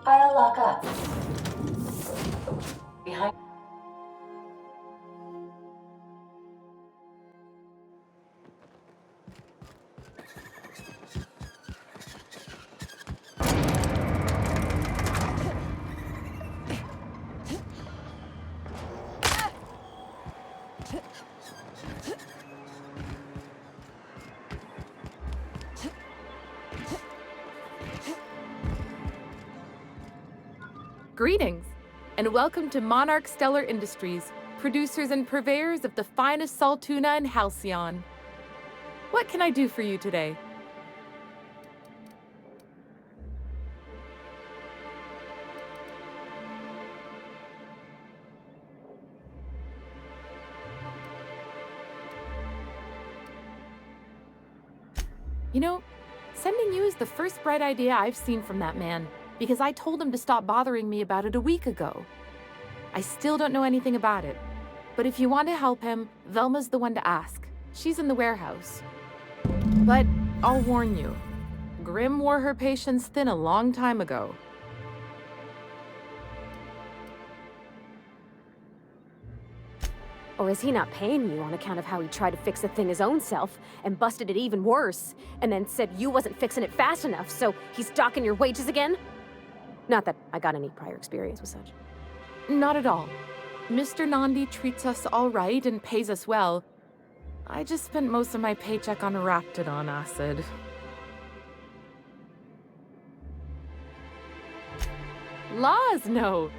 I'll lock up. Behind. Greetings, and welcome to Monarch Stellar Industries, producers and purveyors of the finest salt tuna in Halcyon. What can I do for you today? You know, sending you is the first bright idea I've seen from that man, because I told him to stop bothering me about it a week ago. I still don't know anything about it, but if you want to help him, Velma's the one to ask. She's in the warehouse. But I'll warn you, Grim wore her patience thin a long time ago. Or is he not paying you on account of how he tried to fix the thing his own self and busted it even worse, and then said you wasn't fixing it fast enough, so he's docking your wages again? Not that I got any prior experience with such. Not at all. Mr. Nandi treats us all right and pays us well. I just spent most of my paycheck on Raptidon acid. Laws, no.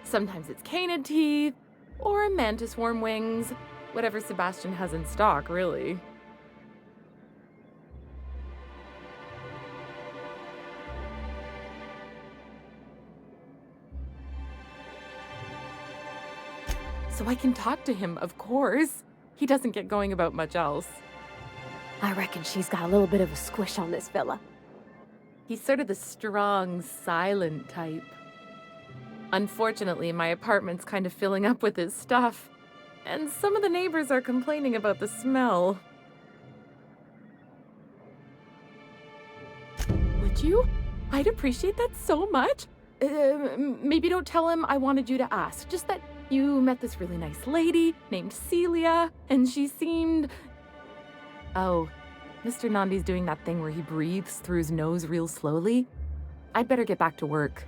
Sometimes it's canid teeth, or mantis worm wings. Whatever Sebastian has in stock, really. So I can talk to him, of course. He doesn't get going about much else. I reckon she's got a little bit of a squish on this fella. He's sort of the strong, silent type. Unfortunately, my apartment's kind of filling up with his stuff, and some of the neighbors are complaining about the smell. Would you? I'd appreciate that so much. Maybe don't tell him I wanted you to ask, just that you met this really nice lady named Celia, and she seemed... Oh, Mr. Nandi's doing that thing where he breathes through his nose real slowly. I'd better get back to work.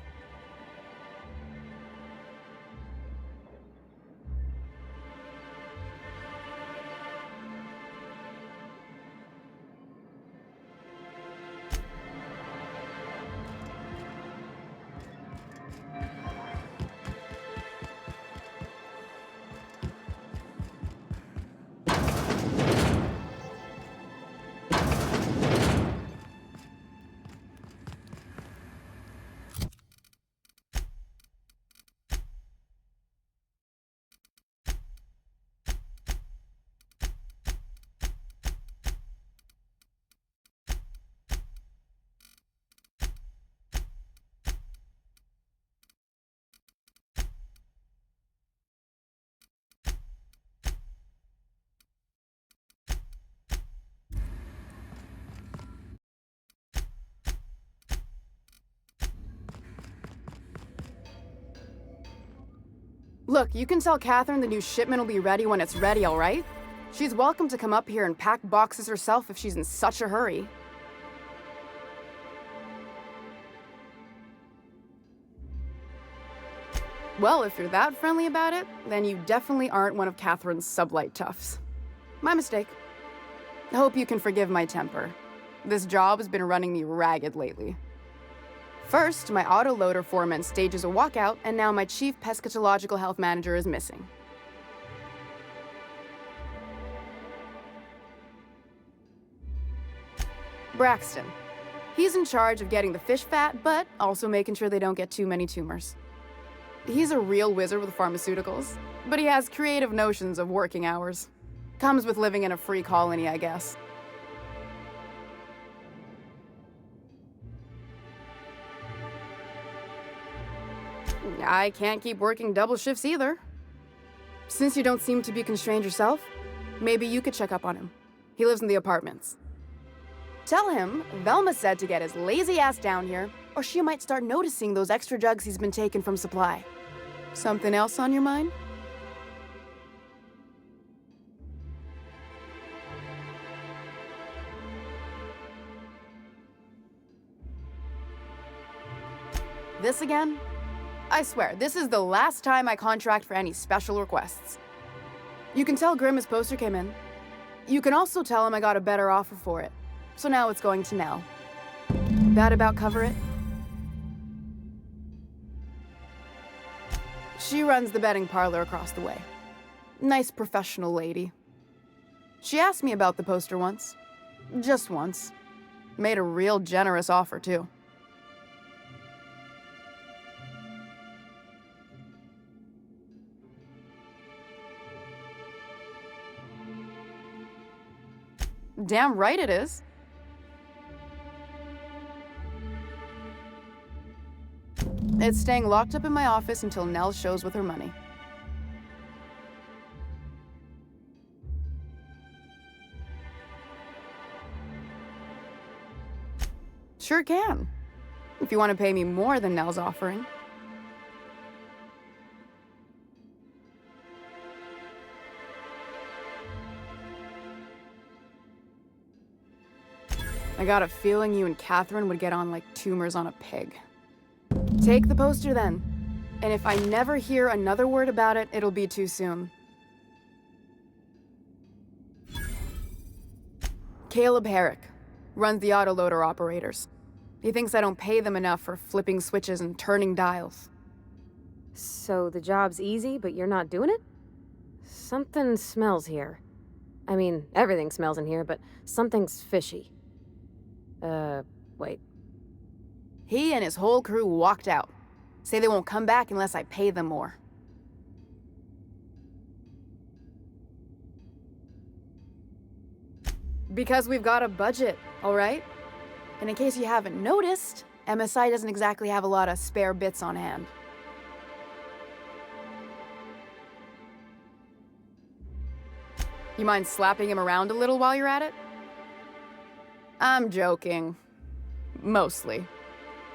Look, you can tell Catherine the new shipment will be ready when it's ready, all right? She's welcome to come up here and pack boxes herself if she's in such a hurry. Well, if you're that friendly about it, then you definitely aren't one of Catherine's sublight toughs. My mistake. I hope you can forgive my temper. This job has been running me ragged lately. First, my autoloader foreman stages a walkout, and now my chief pescatological health manager is missing. Braxton. He's in charge of getting the fish fat, but also making sure they don't get too many tumors. He's a real wizard with pharmaceuticals, but he has creative notions of working hours. Comes with living in a free colony, I guess. I can't keep working double shifts either. Since you don't seem to be constrained yourself, maybe you could check up on him. He lives in the apartments. Tell him Velma said to get his lazy ass down here, Or she might start noticing those extra jugs he's been taking from supply. Something else on your mind? This again? I swear, this is the last time I contract for any special requests. You can tell Grimm his poster came in. You can also tell him I got a better offer for it. So now it's going to Nell. That about cover it? She runs the betting parlor across the way. Nice professional lady. She asked me about the poster once. Just once. Made a real generous offer, too. Damn right it is. It's staying locked up in my office until Nell shows with her money. Sure can. If you want to pay me more than Nell's offering. I got a feeling you and Catherine would get on like tumors on a pig. Take the poster then. And if I never hear another word about it, it'll be too soon. Caleb Herrick runs the autoloader operators. He thinks I don't pay them enough for flipping switches and turning dials. So the job's easy, but you're not doing it? Something smells here. I mean, everything smells in here, but something's fishy. Wait. He and his whole crew walked out. Say they won't come back unless I pay them more. Because we've got a budget, all right? And in case you haven't noticed, MSI doesn't exactly have a lot of spare bits on hand. You mind slapping him around a little while you're at it? I'm joking. Mostly.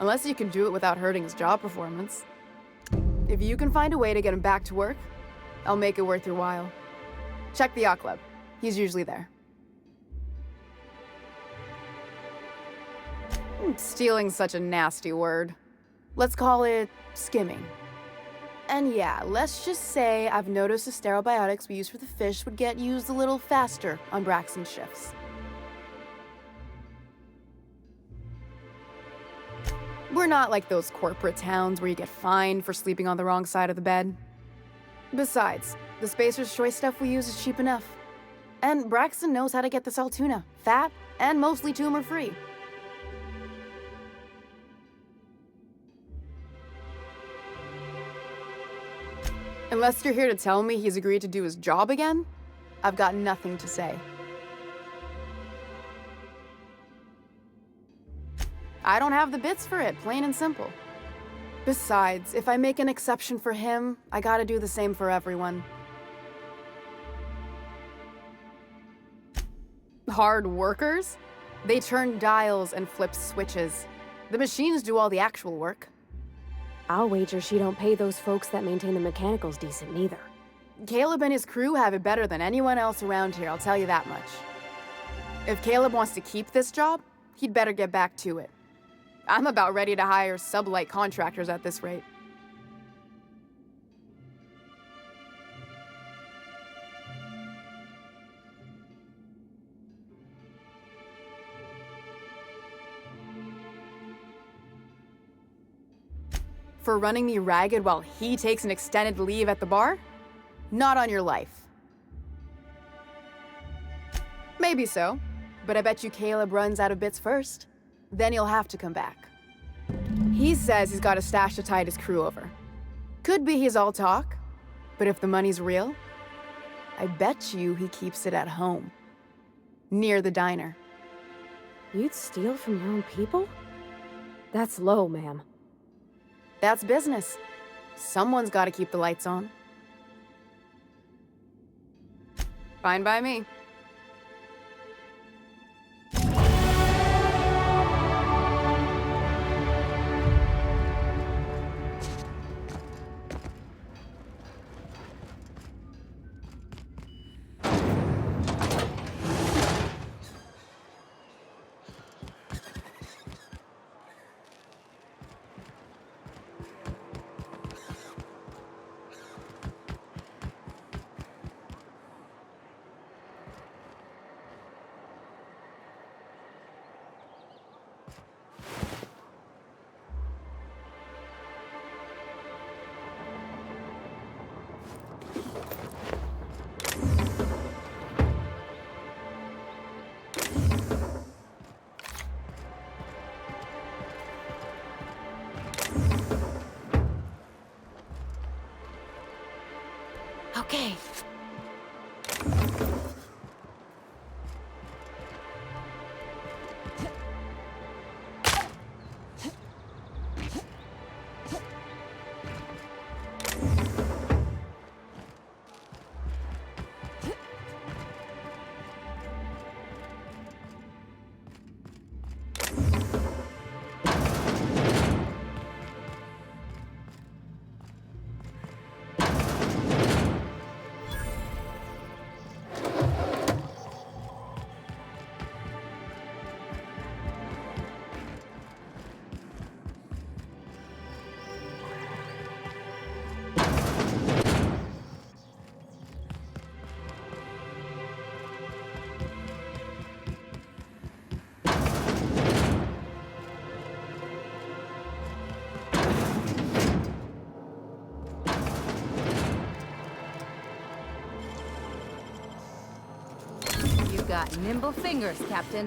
Unless you can do it without hurting his job performance. If you can find a way to get him back to work, I'll make it worth your while. Check the yacht club. He's usually there. Stealing's such a nasty word. Let's call it skimming. And yeah, let's just say I've noticed the sterile biotics we use for the fish would get used a little faster on Braxton's shifts. We're not like those corporate towns where you get fined for sleeping on the wrong side of the bed. Besides, the Spacer's Choice stuff we use is cheap enough. And Braxton knows how to get this all tuna, fat, and mostly tumor-free. Unless you're here to tell me he's agreed to do his job again, I've got nothing to say. I don't have the bits for it, plain and simple. Besides, if I make an exception for him, I gotta do the same for everyone. Hard workers? They turn dials and flip switches. The machines do all the actual work. I'll wager she don't pay those folks that maintain the mechanicals decent neither. Caleb and his crew have it better than anyone else around here, I'll tell you that much. If Caleb wants to keep this job, he'd better get back to it. I'm about ready to hire sublight contractors at this rate. For running me ragged while he takes an extended leave at the bar? Not on your life. Maybe so, but I bet you Caleb runs out of bits first. Then he'll have to come back. He says he's got a stash to tide his crew over. Could be he's all talk, but if the money's real, I bet you he keeps it at home. Near the diner. You'd steal from your own people? That's low, ma'am. That's business. Someone's got to keep the lights on. Fine by me. Okay. You've got nimble fingers, Captain.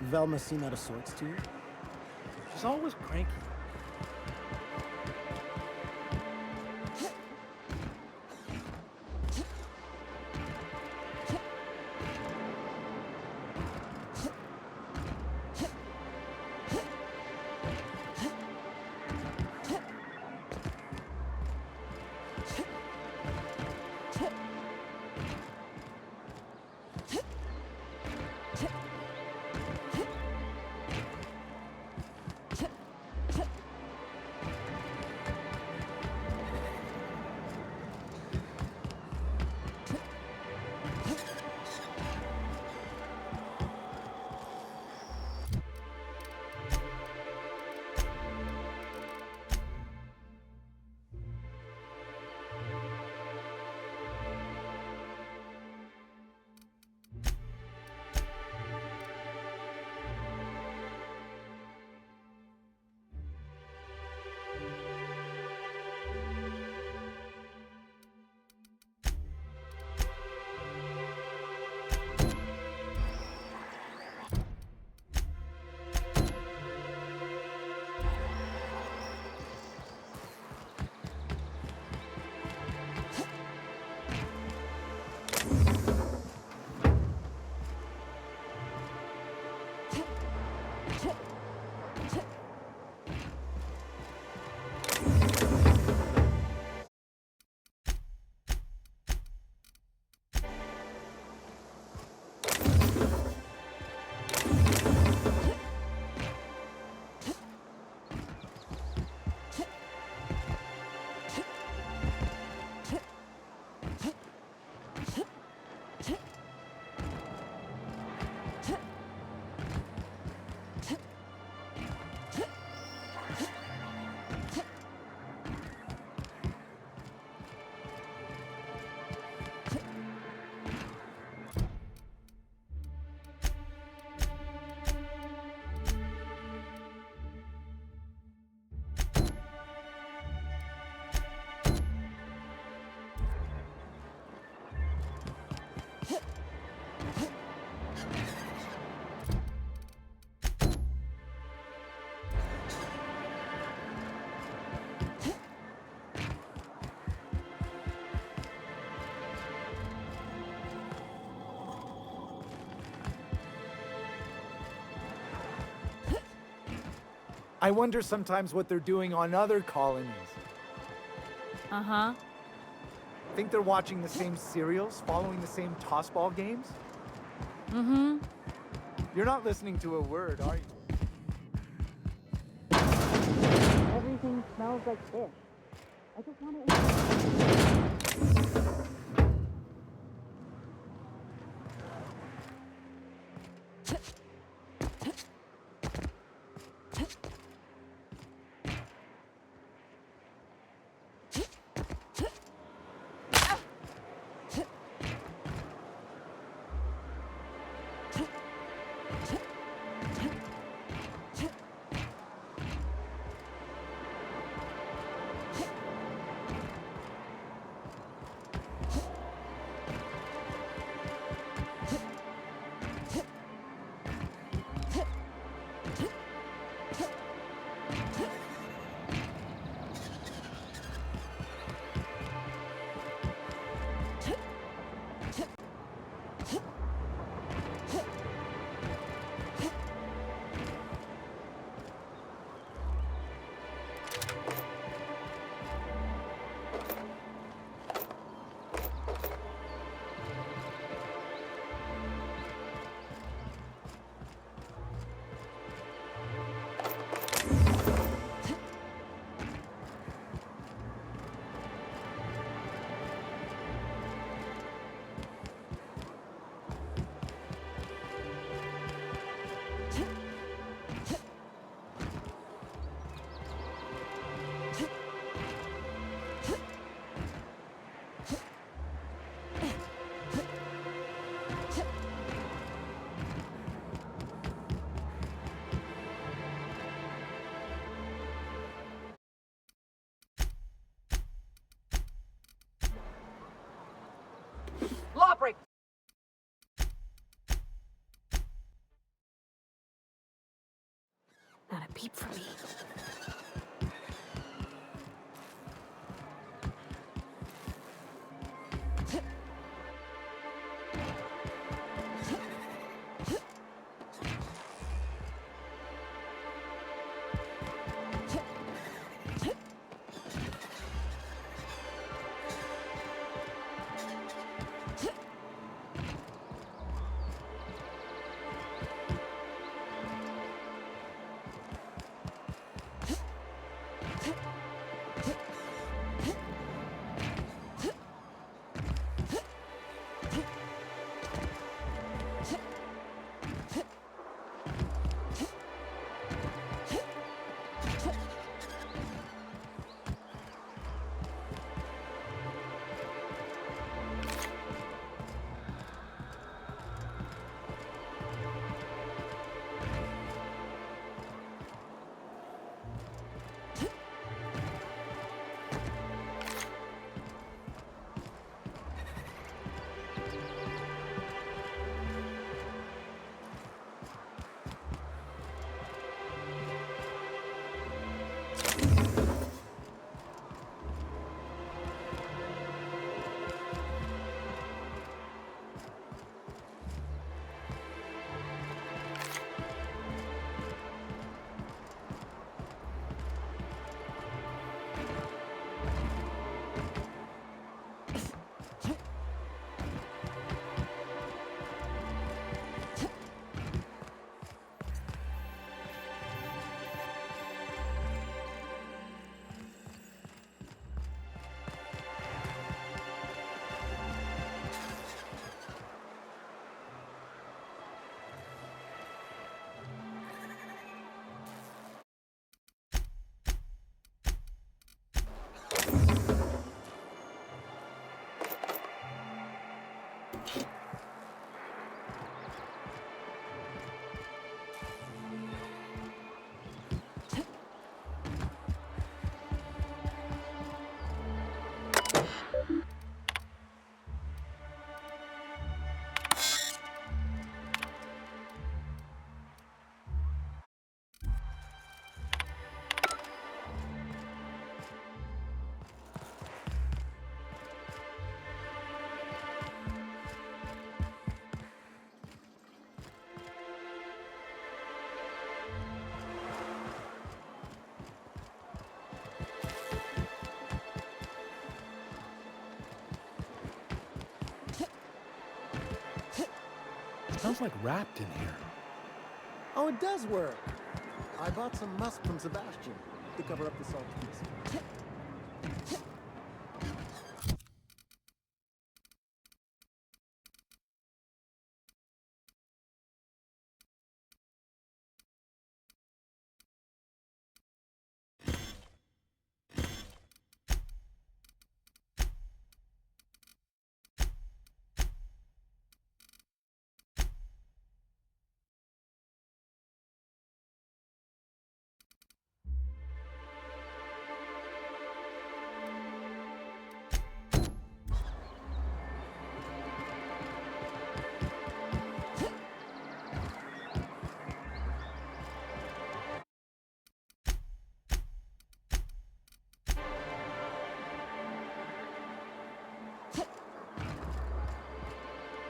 Velma seem out of sorts to you? She's always cranky. I wonder sometimes what they're doing on other colonies. Uh-huh. Think they're watching the same serials, following the same tossball games? Mm-hmm. You're not listening to a word, are you? Everything smells like fish. I just want to. peep from me. Smells like wrapped in here. Oh, it does work. I bought some musk from Sebastian to cover up the salt piece.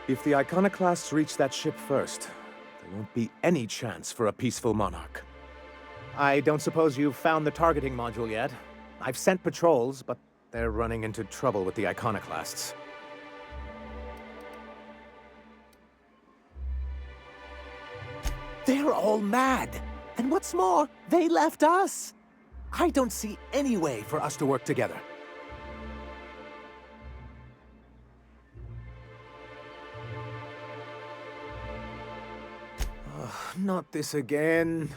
If the Iconoclasts reach that ship first, there won't be any chance for a peaceful monarch. I don't suppose you've found the targeting module yet. I've sent patrols, but they're running into trouble with the Iconoclasts. They're all mad! And what's more, they left us! I don't see any way for us to work together. Not this again.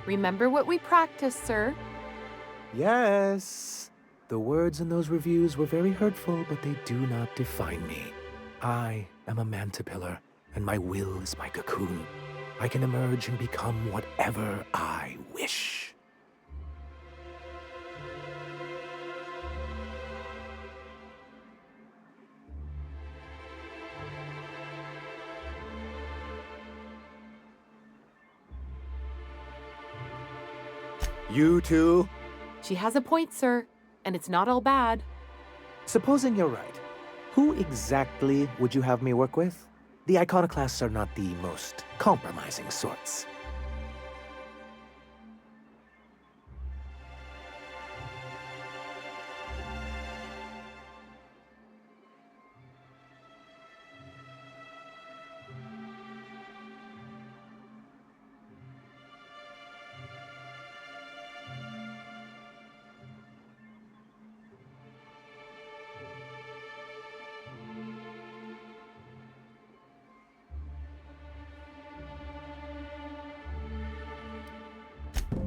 Remember what we practiced, sir. Yes. The words in those reviews were very hurtful, but they do not define me. I am a mantipillar, and my will is my cocoon. I can emerge and become whatever I wish. You too? She has a point, sir, and it's not all bad. Supposing you're right, who exactly would you have me work with? The iconoclasts are not the most compromising sorts.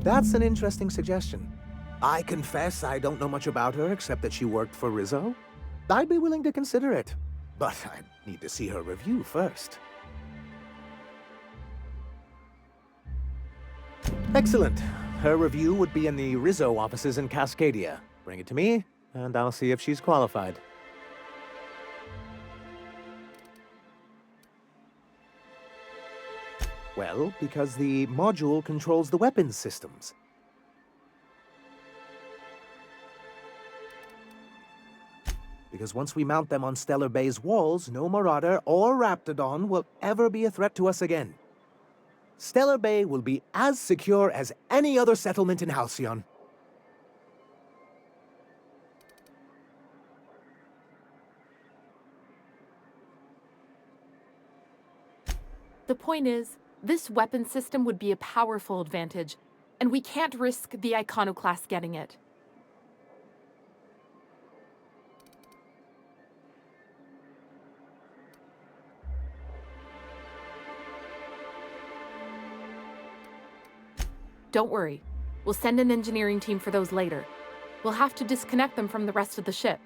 That's an interesting suggestion. I confess I don't know much about her except that she worked for Rizzo. I'd be willing to consider it, but I'd need to see her review first. Excellent. Her review would be in the Rizzo offices in Cascadia. Bring it to me, and I'll see if she's qualified. Well, because the module controls the weapons systems. Because once we mount them on Stellar Bay's walls, no Marauder or Raptidon will ever be a threat to us again. Stellar Bay will be as secure as any other settlement in Halcyon. The point is, this weapon system would be a powerful advantage, and we can't risk the Iconoclast getting it. Don't worry. We'll send an engineering team for those later. We'll have to disconnect them from the rest of the ship.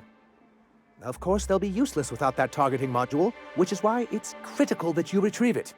Of course, they'll be useless without that targeting module, which is why it's critical that you retrieve it.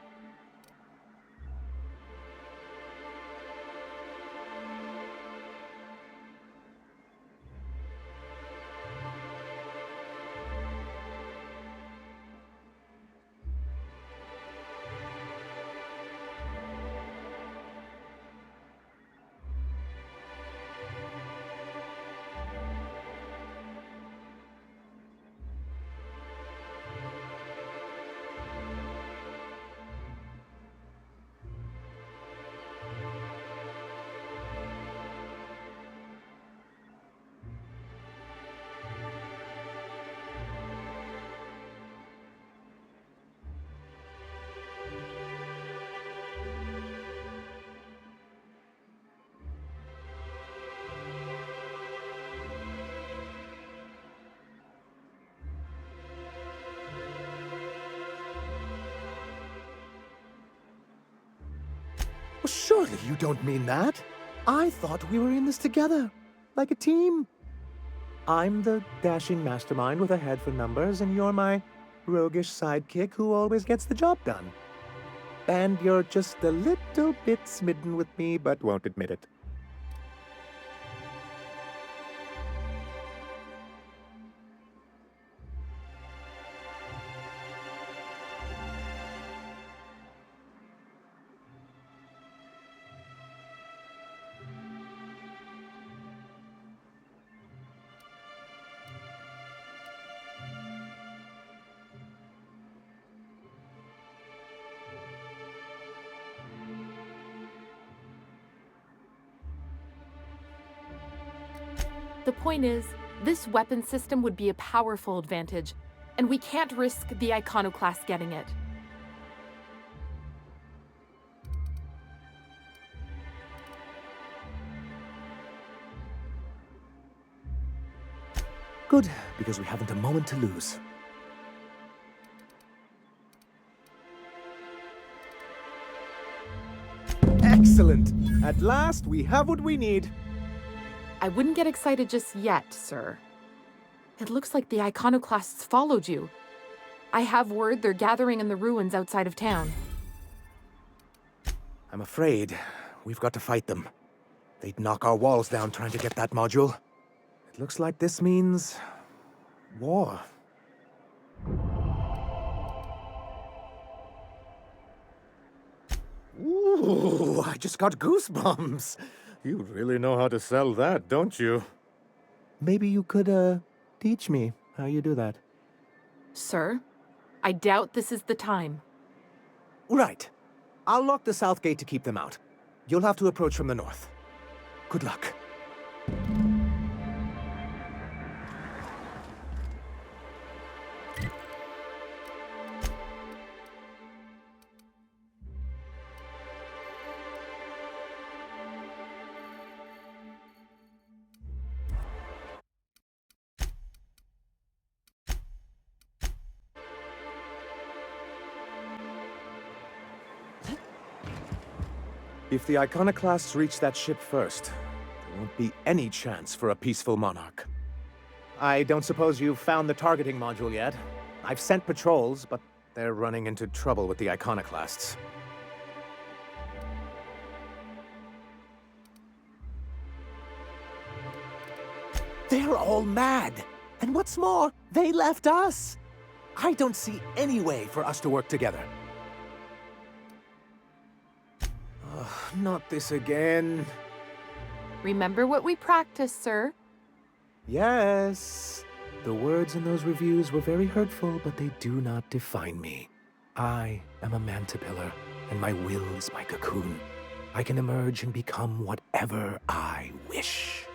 Well, surely you don't mean that. I thought we were in this together, like a team. I'm the dashing mastermind with a head for numbers, and you're my roguish sidekick who always gets the job done. And you're just a little bit smitten with me, but won't admit it. The point is, this weapon system would be a powerful advantage, and we can't risk the Iconoclast getting it. Good, because we haven't a moment to lose. Excellent! At last, we have what we need. I wouldn't get excited just yet, sir. It looks like the Iconoclasts followed you. I have word they're gathering in the ruins outside of town. I'm afraid we've got to fight them. They'd knock our walls down trying to get that module. It looks like this means war. Ooh, I just got goosebumps. You really know how to sell that, don't you? Maybe you could, teach me how you do that. Sir, I doubt this is the time. Right. I'll lock the south gate to keep them out. You'll have to approach from the north. Good luck. If the Iconoclasts reach that ship first, there won't be any chance for a peaceful monarch. I don't suppose you've found the targeting module yet. I've sent patrols, but they're running into trouble with the Iconoclasts. They're all mad! And what's more, they left us! I don't see any way for us to work together. Not this again. Remember what we practiced, sir. Yes. The words in those reviews were very hurtful, but they do not define me. I am a Mantipillar, and my will is my cocoon. I can emerge and become whatever I wish.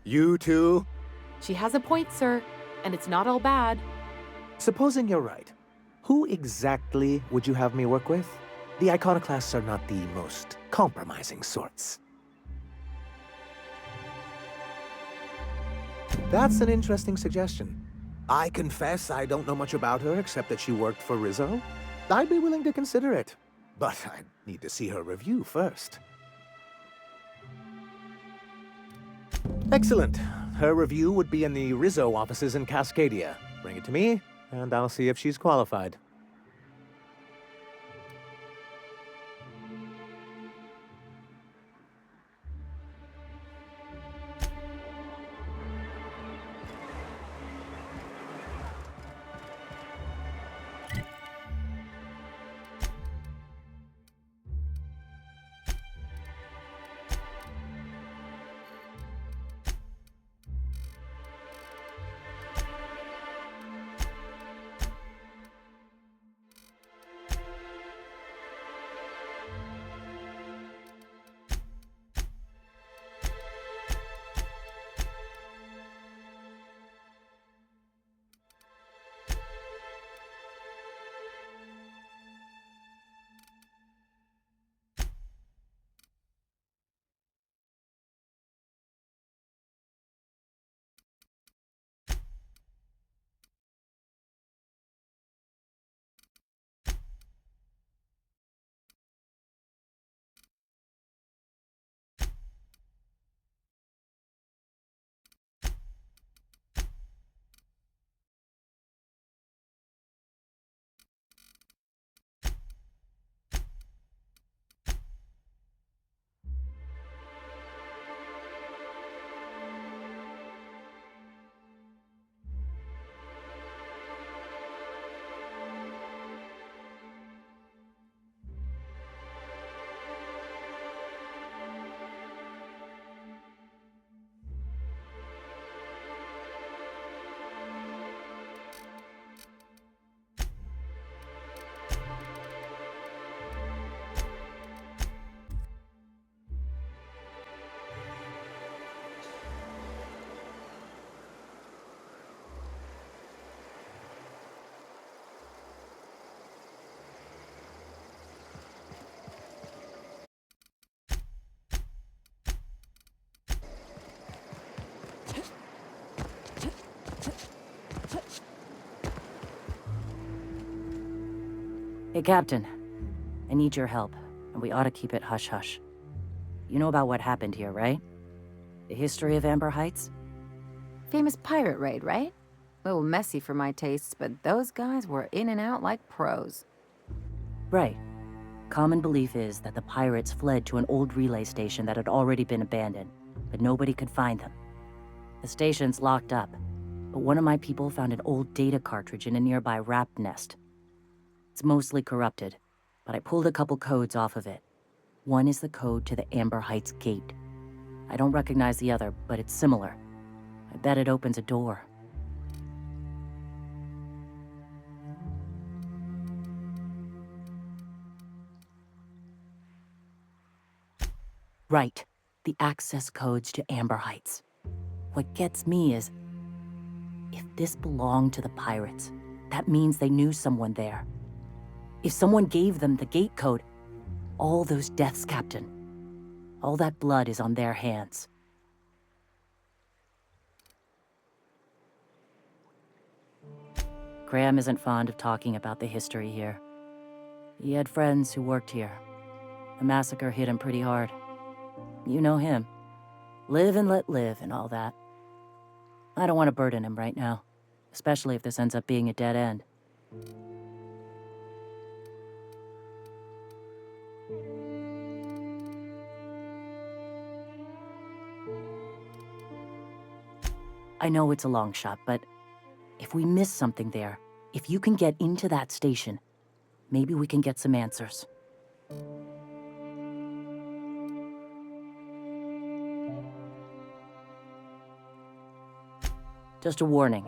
You too? She has a point, sir, and it's not all bad. Supposing you're right, who exactly would you have me work with? The Iconoclasts are not the most compromising sorts. That's an interesting suggestion. I confess I don't know much about her except that she worked for Rizzo. I'd be willing to consider it, but I'd need to see her review first. Excellent. Her review would be in the Rizzo offices in Cascadia. Bring it to me, and I'll see if she's qualified. Hey, Captain. I need your help, and we ought to keep it hush-hush. You know about what happened here, right? The history of Amber Heights? Famous pirate raid, right? A little messy for my tastes, but those guys were in and out like pros. Right. Common belief is that the pirates fled to an old relay station that had already been abandoned, but nobody could find them. The station's locked up, but one of my people found an old data cartridge in a nearby rat nest. It's mostly corrupted, but I pulled a couple codes off of it. One is the code to the Amber Heights gate. I don't recognize the other, but it's similar. I bet it opens a door. Right, the access codes to Amber Heights. What gets me is, if this belonged to the pirates, that means they knew someone there. If someone gave them the gate code, all those deaths, Captain, all that blood is on their hands. Graham isn't fond of talking about the history here. He had friends who worked here. The massacre hit him pretty hard. You know him. Live and let live and all that. I don't want to burden him right now, especially if this ends up being a dead end. I know it's a long shot, but if we miss something there, if you can get into that station, maybe we can get some answers. Just a warning.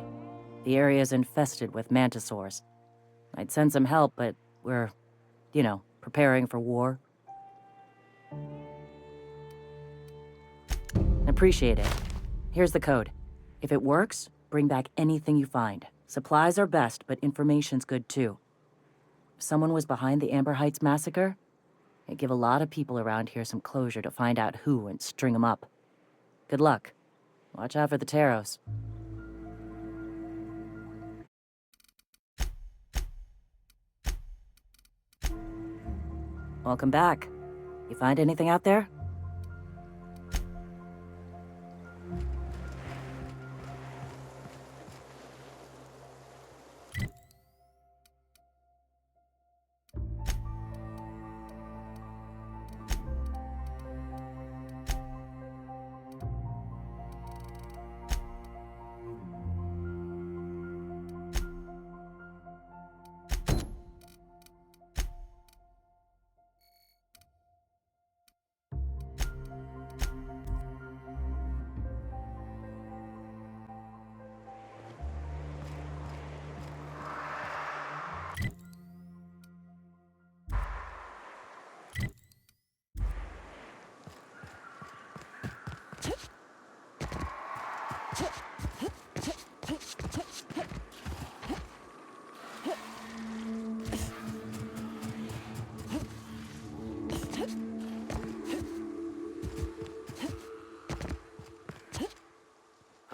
The area is infested with mantisaurs. I'd send some help, but we're, preparing for war. Appreciate it. Here's the code. If it works, bring back anything you find. Supplies are best, but information's good too. If someone was behind the Amber Heights massacre, it'd give a lot of people around here some closure to find out who and string them up. Good luck. Watch out for the Taros. Welcome back. You find anything out there?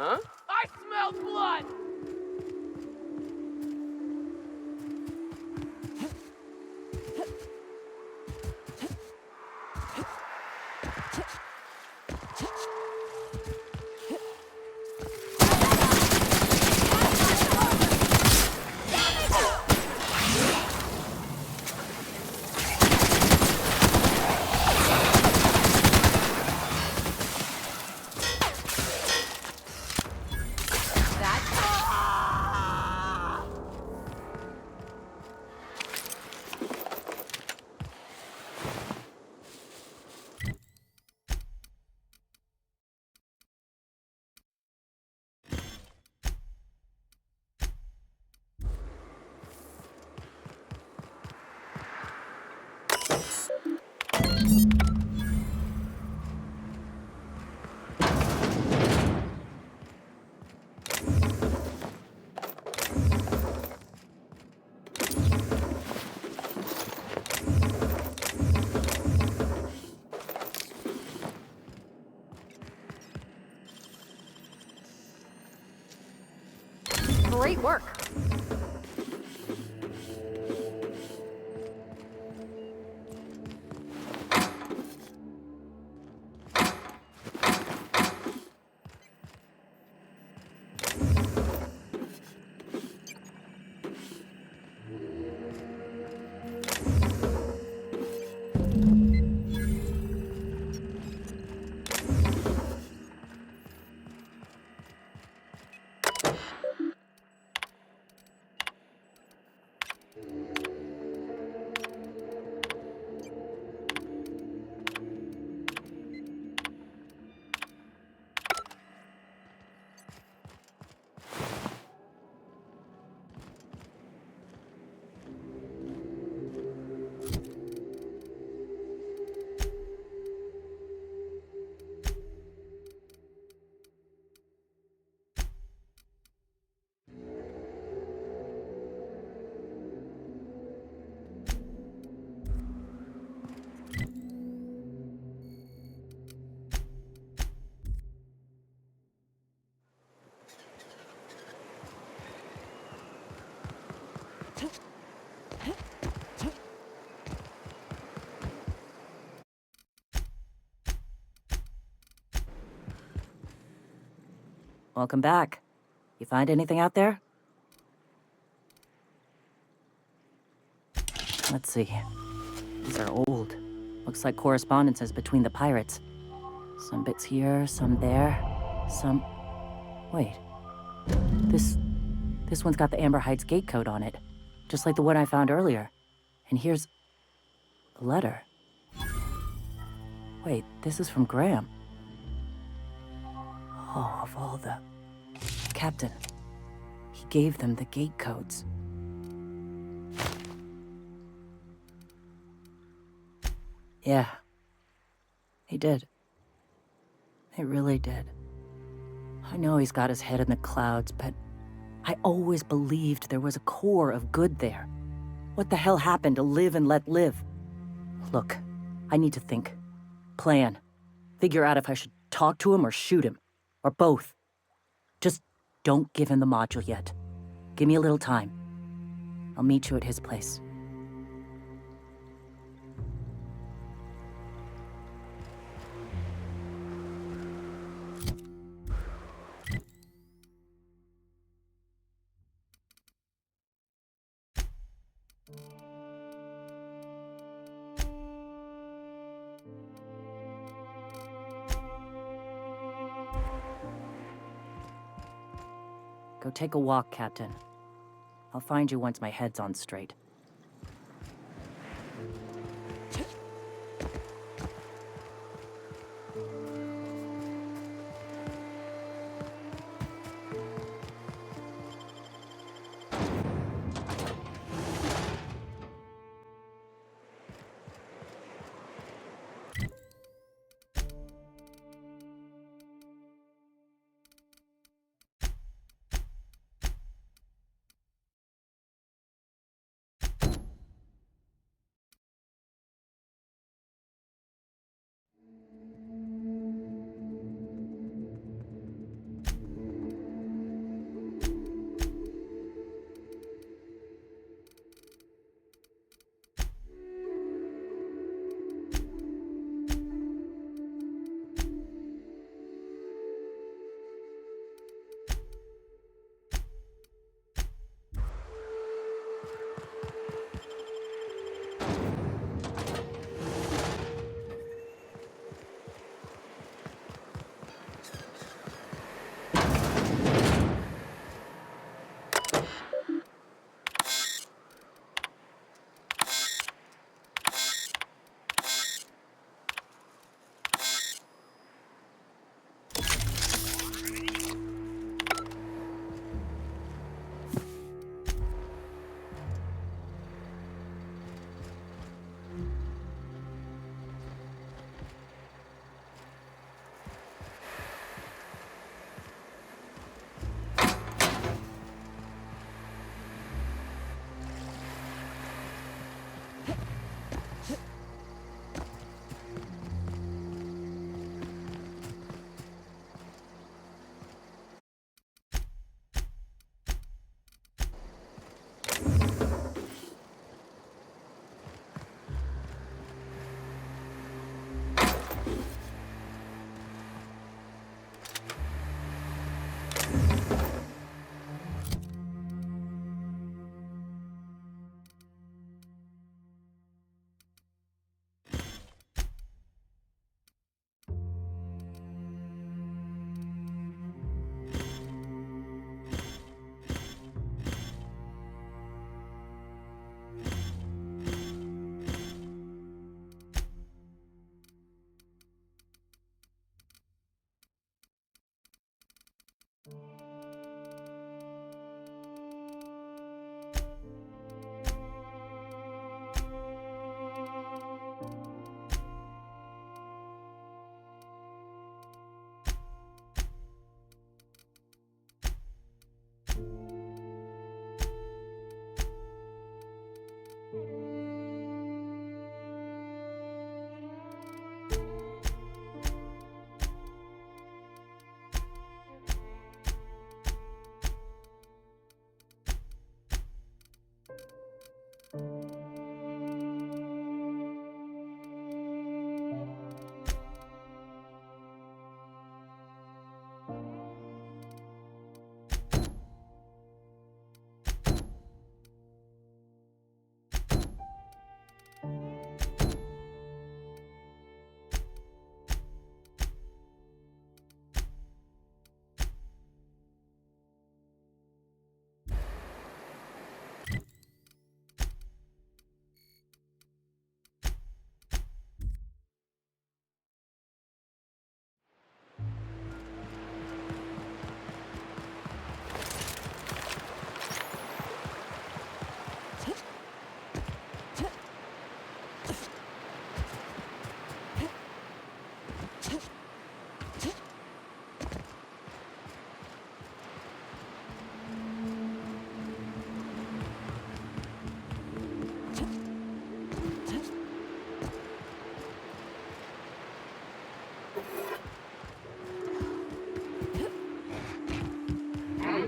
Huh? I smell blood! Great work. Welcome back. You find anything out there? Let's see. These are old. Looks like correspondences between the pirates. Some bits here, some there, some... Wait. This one's got the Amber Heights gate code on it, just like the one I found earlier. And here's a letter. Wait, this is from Graham. Oh, of all the... Captain. He gave them the gate codes. Yeah. He did. He really did. I know he's got his head in the clouds, but I always believed there was a core of good there. What the hell happened to live and let live? Look, I need to think. Plan. Figure out if I should talk to him or shoot him. Or both. Just don't give him the module yet. Give me a little time. I'll meet you at his place. Go take a walk, Captain. I'll find you once my head's on straight.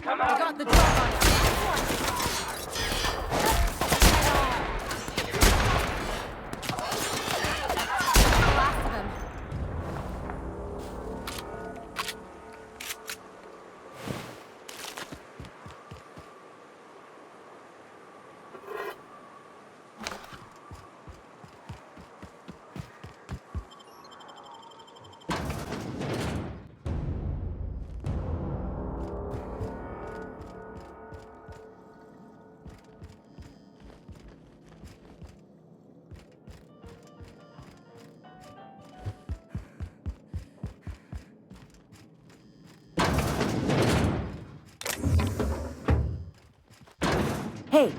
I got the drop on him. The last of him. Hey,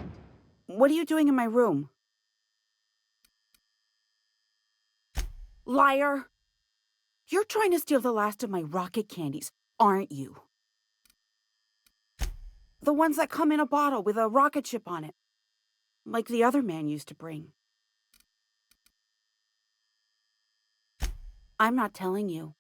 what are you doing in my room? Liar! You're trying to steal the last of my rocket candies, aren't you? The ones that come in a bottle with a rocket ship on it. Like the other man used to bring. I'm not telling you.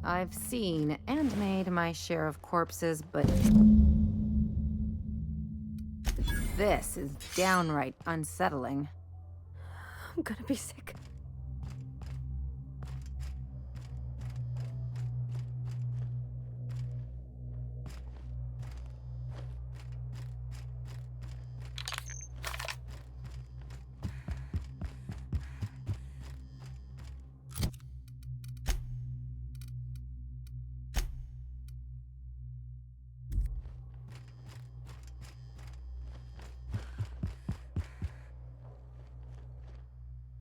I've seen and made my share of corpses, but this is downright unsettling. I'm gonna be sick.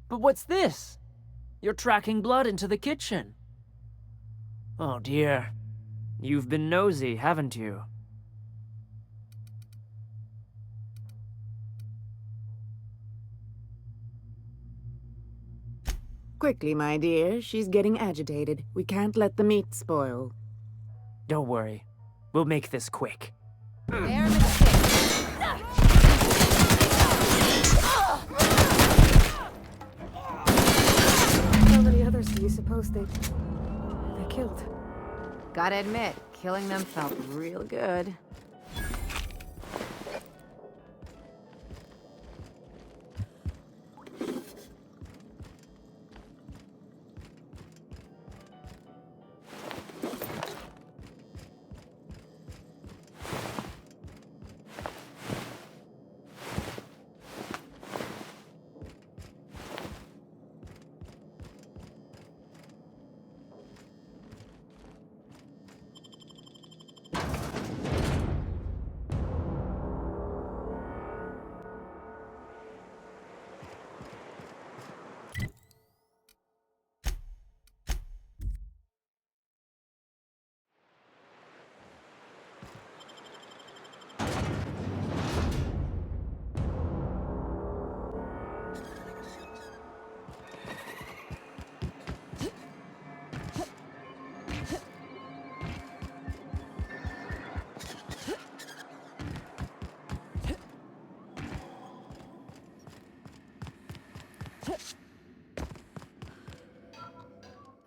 But what's this? You're tracking blood into the kitchen. Oh dear. You've been nosy, haven't you? Quickly, my dear. She's getting agitated. We can't let the meat spoil. Don't worry. We'll make this quick. They're mistakes. How many others do you suppose they killed? Gotta admit, killing them felt real good.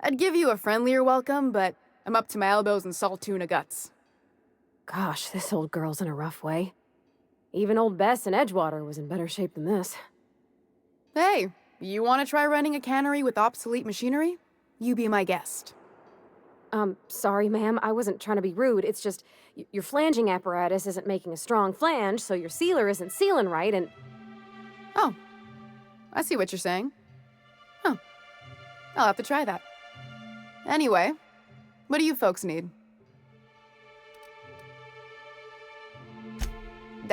I'd give you a friendlier welcome, but I'm up to my elbows in salt tuna guts. Gosh, this old girl's in a rough way. Even old Bess in Edgewater was in better shape than this. Hey, you want to try running a cannery with obsolete machinery? You be my guest. Sorry, ma'am. I wasn't trying to be rude. It's just, your flanging apparatus isn't making a strong flange, so your sealer isn't sealing right, and... Oh, I see what you're saying. Huh. I'll have to try that. Anyway, what do you folks need?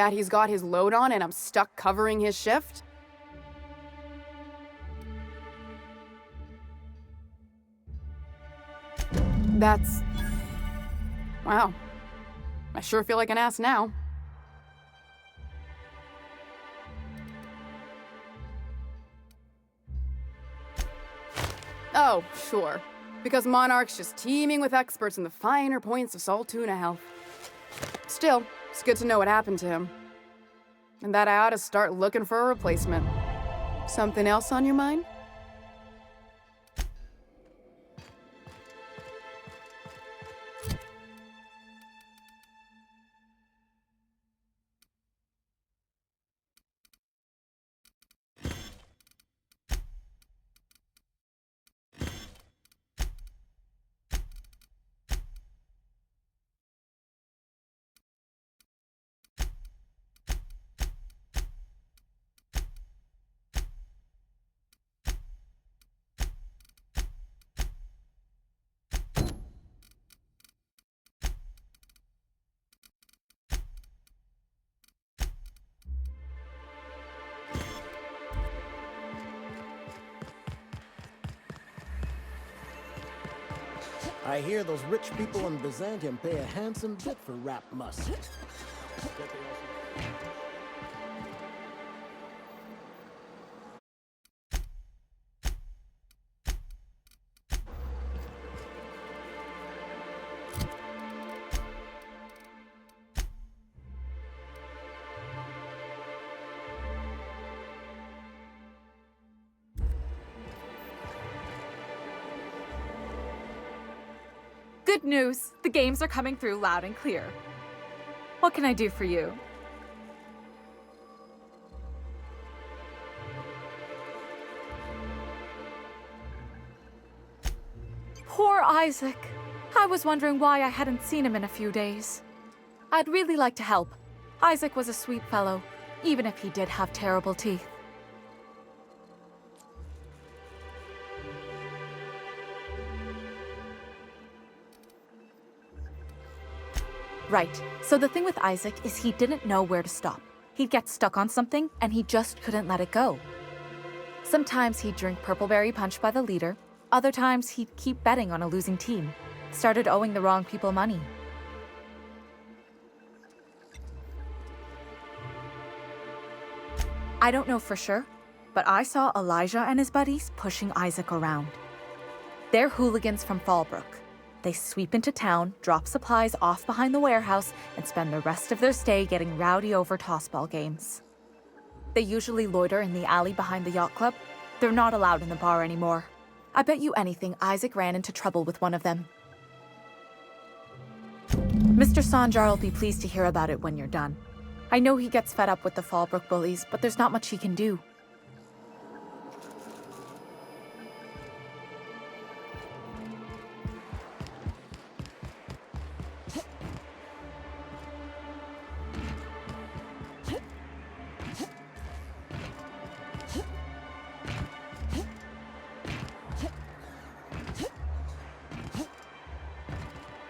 that he's got his load on and I'm stuck covering his shift? That's... wow. I sure feel like an ass now. Oh, sure. Because Monarch's just teeming with experts in the finer points of salt tuna health. Still, it's good to know what happened to him. And that I ought to start looking for a replacement. Something else on your mind? I hear those rich people in Byzantium pay a handsome bit for rap musk. Good news! The games are coming through loud and clear. What can I do for you? Poor Isaac. I was wondering why I hadn't seen him in a few days. I'd really like to help. Isaac was a sweet fellow, even if he did have terrible teeth. Right. So the thing with Isaac is he didn't know where to stop. He'd get stuck on something, and he just couldn't let it go. Sometimes he'd drink Purpleberry Punch by the liter. Other times he'd keep betting on a losing team. Started owing the wrong people money. I don't know for sure, but I saw Elijah and his buddies pushing Isaac around. They're hooligans from Fallbrook. They sweep into town, drop supplies off behind the warehouse, and spend the rest of their stay getting rowdy over tossball games. They usually loiter in the alley behind the yacht club. They're not allowed in the bar anymore. I bet you anything Isaac ran into trouble with one of them. Mr. Sanjar will be pleased to hear about it when you're done. I know he gets fed up with the Fallbrook bullies, but there's not much he can do.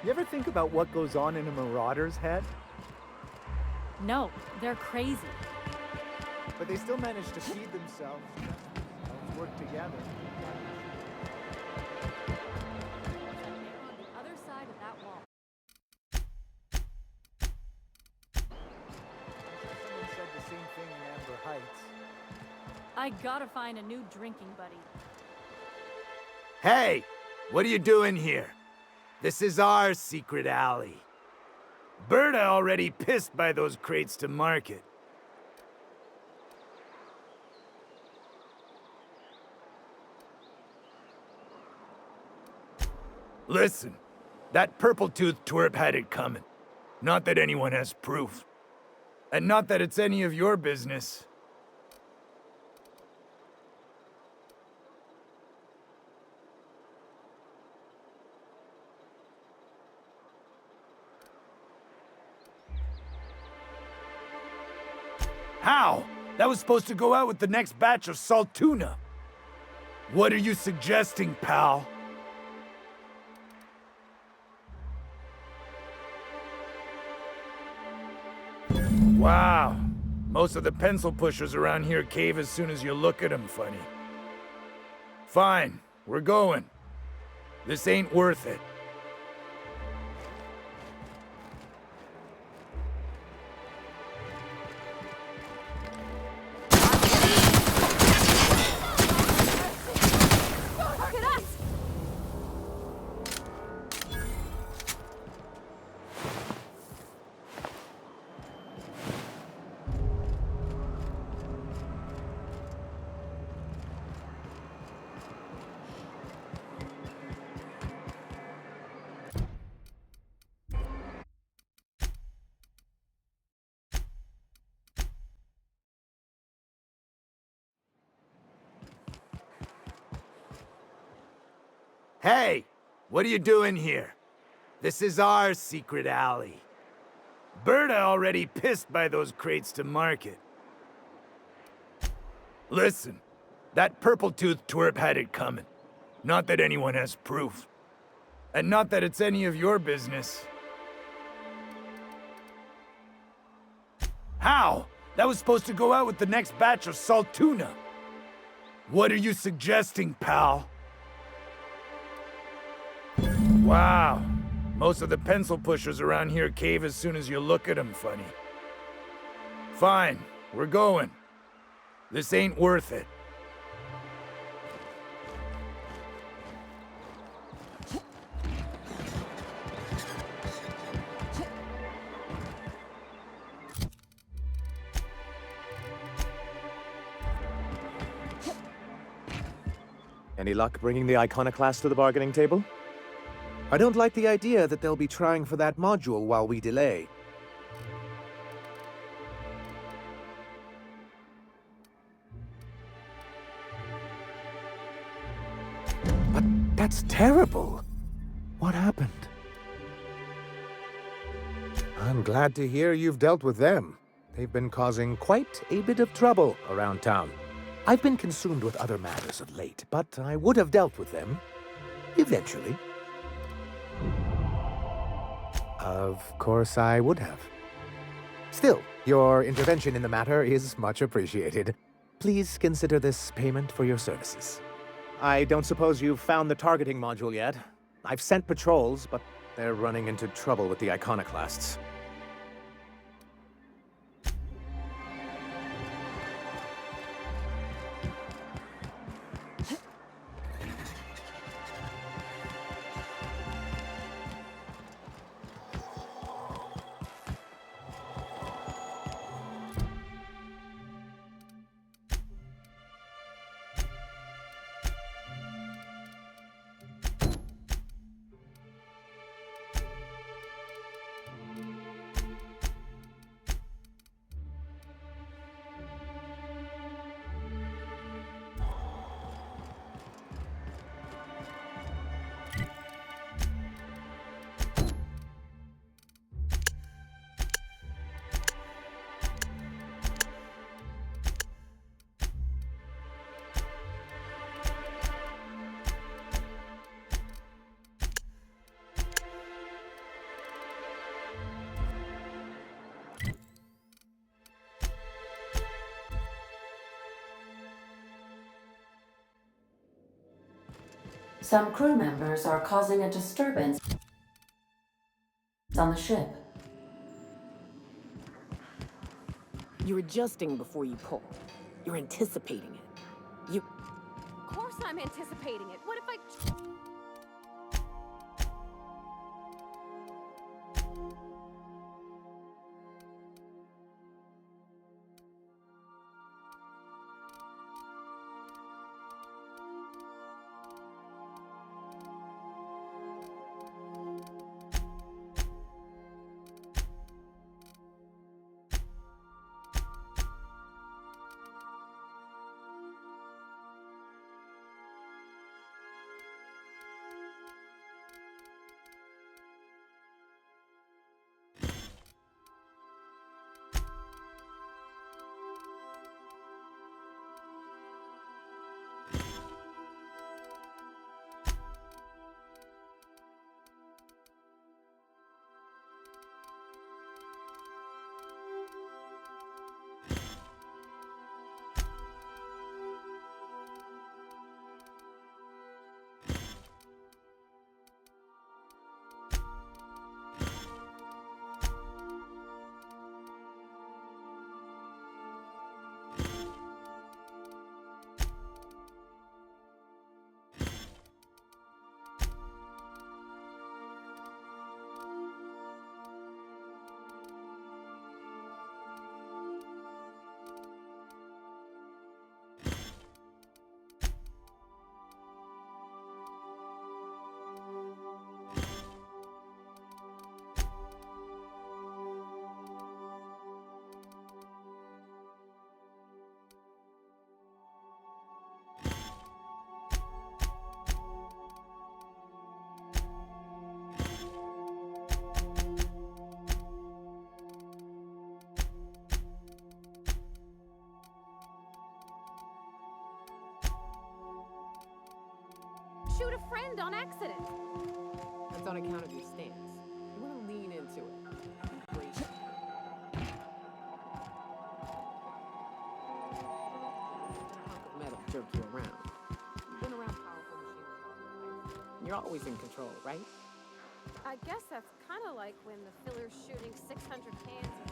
You ever think about what goes on in a marauder's head? No, they're crazy. But they still manage to feed themselves. Work together. On the other side of that wall. Someone said the same thing in Amber Heights. I gotta find a new drinking buddy. Hey! What are you doing here? This is our secret alley. Berta already pissed by those crates to market. Listen, that purple-toothed twerp had it coming. Not that anyone has proof. And not that it's any of your business. How? That was supposed to go out with the next batch of salt tuna. What are you suggesting, pal? Wow. Most of the pencil pushers around here cave as soon as you look at them funny. Fine, we're going. This ain't worth it. Hey, what are you doing here? This is our secret alley. Berta already pissed by those crates to market. Listen, that purple-toothed twerp had it coming. Not that anyone has proof. And not that it's any of your business. How? That was supposed to go out with the next batch of salt tuna. What are you suggesting, pal? Wow. Most of the pencil pushers around here cave as soon as you look at them funny. Fine, we're going. This ain't worth it. Any luck bringing the Iconoclast to the bargaining table? I don't like the idea that they'll be trying for that module while we delay. But that's terrible. What happened? I'm glad to hear you've dealt with them. They've been causing quite a bit of trouble around town. I've been consumed with other matters of late, but I would have dealt with them eventually. Of course I would have. Still, your intervention in the matter is much appreciated. Please consider this payment for your services. I don't suppose you've found the targeting module yet. I've sent patrols, but they're running into trouble with the Iconoclasts. Some crew members are causing a disturbance on the ship. You're adjusting before you pull. You're anticipating it. Of course I'm anticipating it. What if I... shoot a friend on accident. That's on account of your stance. You want to lean into it. Embrace it. Let a hunk of metal jerk you around. You've been around powerful machinery all your life. You're always in control, right? I guess that's kind of like when the filler's shooting 600 cans of